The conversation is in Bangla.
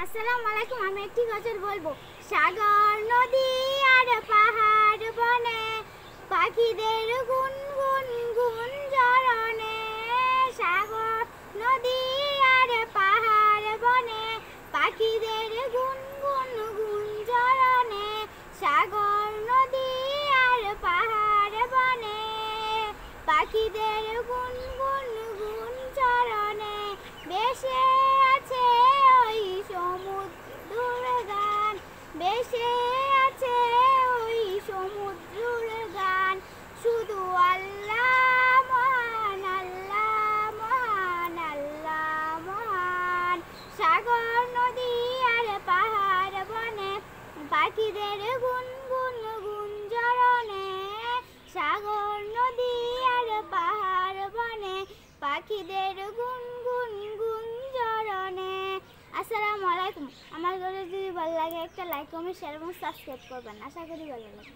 আসসালামু আলাইকুম। আমি একটি গজল বলবো। সাগর নদী আর পাহাড় বনে পাখিদের গুনগুন গুঞ্জরণে। সাগর নদী আর পাহাড় বনে পাখিদের গুনগুন গুঞ্জরণে। সাগর নদী আর পাহাড় বনে পাখিদের গুনগুন গুঞ্জরণে। বেশে আছে ওই সমুদ্রের গান, বেশে আছে ওই সমুদ্রের গান। শুধু আল্লাহ মহান, আল্লাহ মহান, আল্লাহ মহান। সাগর নদী আর পাহাড় বনে পাখিদের গুনগুন গুঞ্জরণে। সাগর নদী আর পাহাড় বনে পাখিদের গুনগুন গুঞ্জরণে। আসসালামু আলাইকুম। আমার গল্প যদি ভালো লাগে একটা লাইক, কমেন্ট, শেয়ার এবং সাবস্ক্রাইব করবেন। আশা করি ভালো লাগে।